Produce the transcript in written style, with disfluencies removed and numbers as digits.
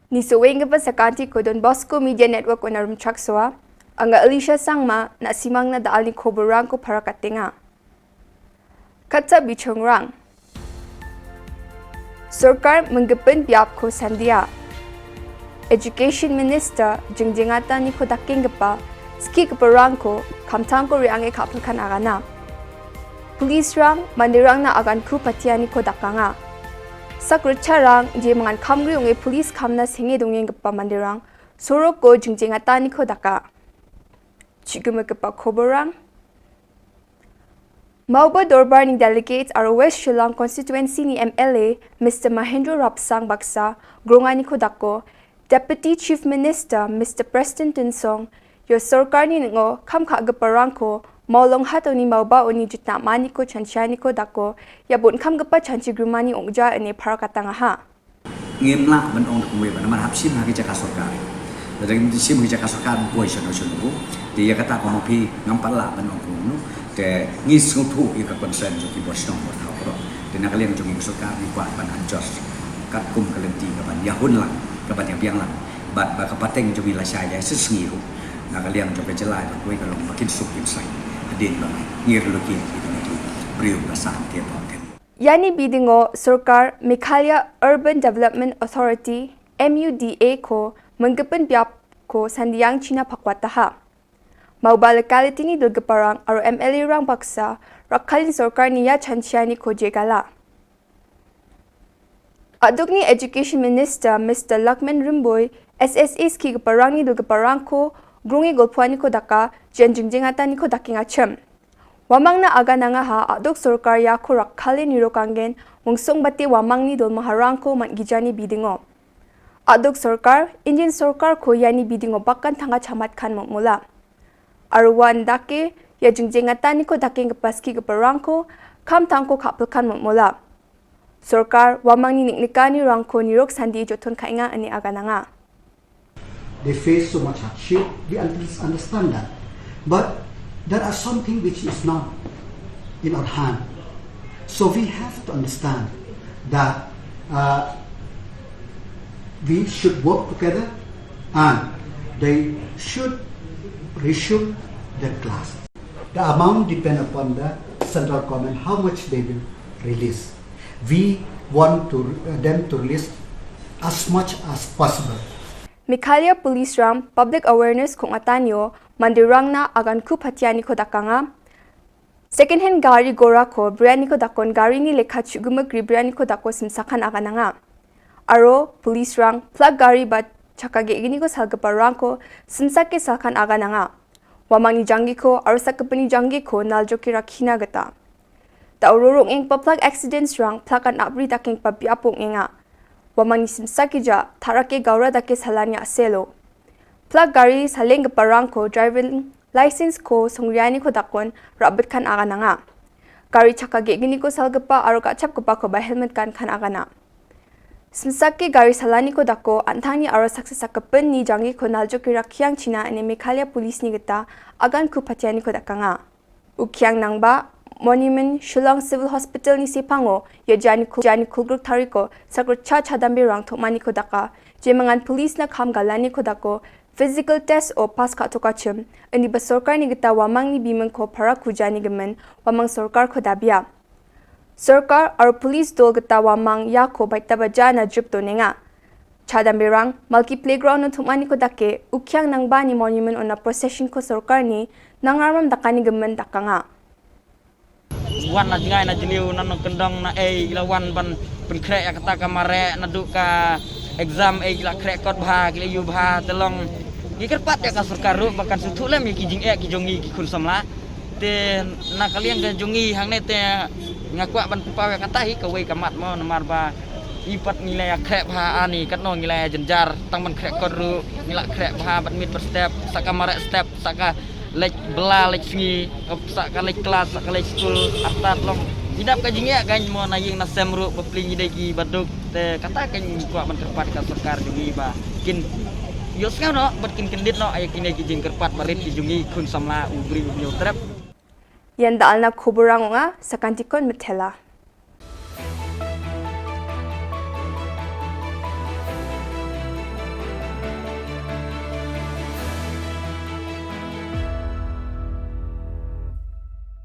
Ni seweng pa sakanti ko Don Bosco Media Network ko narum chakswa, anga Alicia Sangma na simang na daal ni Kobor ko para katinga. Katsa bichong rang. Sarkar menggepen biap ko sandia. Education Minister jengjengata ni ko daking gepa, ski keperang ko kamtang ko riange kapulkan agana. Police rang mandirang na agan ku patiani ko dakanga. Sakrucarang je mangan kamri unge police kamna senge dongeng gepa mandirang sorok ko jengjengata ni ko daka. Chigume gepa Koborang. Mauba Dorbar ni delegates are West Shillong constituency ni MLA Mr. Mahendra Rapsang Baksa grongani ko dako. Deputy Chief Minister Mr. Preston Tinsong, your sarkar ni ngo kam ka geparang ko maulong hato ni mauba oni jutna mani ko chanchani ko dako ya bun kam gepa chanchi grumani ongja ene parakatanga ha. Ngimla man ong kuwe ba naman hapsim ha kita sarkar. Dadang sim kita sarkar boy sono bu. Dia kata ko mapi ngampala man ong kuno te ngis ngutu ika konsen jo ki bosong mo thaw. De nakalian jo ngi sarkar ni kwa ban anjos kat kum kalenti ka ban yahun lang. Kapan yang biang lang, bat kapateng jo bila saya sesengiru, nakaliang jo kejelai kue kalau makin sukin sai, adin bang, ngir loki itu nanti beriu basah tiap tahun. Yani bidingo Sarkar Meghalaya Urban Development Authority MUDA ko menggepen biap ko sandiang China pakwataha. Mauba locality ni dulgeparang aro MLA rang baksa rakalin Sarkar niya chanchiani ko jegala. Adukni Education Minister Mr. Lakman Rimboy SSS ki geparang ni geparang ko grungi golpuani ko daka jenjingjingata ni ko daking achem. Wamang na aga nanga ha aduk sarkar ya ko rakhali nirokangen mungsong bati wamang ni dol maharang ko mangijani bidingo. Aduk sarkar Indian sarkar ko yani bidingo bakkan thanga chamat khan mula. Arwan dake ya jingjingata ni ko daking gepaski geparang ko kam tangko kapul khan mula. Sarkar wamang ni niknikani rangko nirok sandi joton kainga ani agananga. They face so much hardship, we understand that. But there are something which is not in our hand. So we have to understand that we should work together and they should resume their class. The amount depends upon the central government, how much they will release. We want them to release as much as possible. Meghalaya Police Ram Public Awareness kung atanyo mandirang na agan ku patiani ko dakanga. Second hand gari gora ko briani ko dakon gari ni lekha chugumagri briani ko dako simsakan agananga. Aro police rang plug gari bat chakage igini ko salgaparang ko simsake salkan agananga. Wamang ni jangi ko aro sakapani jangi ko naljoki rakhina gata. Taururong ing plug accidents rang plakan abri daking pabiapong inga. Wamang nisimsaki ja tarake gaura dake salanya selo. Plug gari saleng parang ko driving license ko songriani ko dakon rabit kan agana nga. Gari chakage gini ko salgapa aro kachap ko pa ko ba helmet kan agana. Simsaki gari salani ko dako antani aro saksasakapen ni jangi ko naljo kirakyang China ane Meghalaya police ni gita agan ku patiani ko dakanga. Ukyang nangba Monument Shillong Civil Hospital ni Sipango ya jani kulgruk tariko sakro cha chadambi rang thokmani ko daka jemangan police na kham galani ko dako physical test o pass ka to kachim ani ba sarkar ni gita wamang ni bimang ko para kujani gemen wamang sarkar ko dabia sarkar ar police dol gita wamang ya ko baita baja na drip to nenga chadambi rang multi playground no thokmani ko dake ukyang nangba ni monument on a procession ko sarkar ni nangaram dakani gemen dakanga. Wan na jingai na jiliu na kendong na lawan ban penkrek kata kamare na duka exam la krek kot bha kile yu bha telong gikerpat ya ka sarkaru bahkan sutulem ki jing ki jongi ki kun samla te na kalian ke jongi hang ne te ngakwa ban pawe kata hi ka wei kamat mo namar ba ipat nilai krek bha ani katno nilai jenjar tang ban krek kot ru nilai krek bha bat mit per step sakamare step saka lek bela lek singi saka lek kelas saka lek school atat long idap ka jingya kan mo na ying na semru bepling ideki baduk te kata kan kuat ban kerpat ka sarkar jungi ba kin yo ska no bat kin kendit no ay kine ki jing kerpat barit ki jungi kun samla ubri nyo trap Yan daalna Koborang nga sakantikon metela.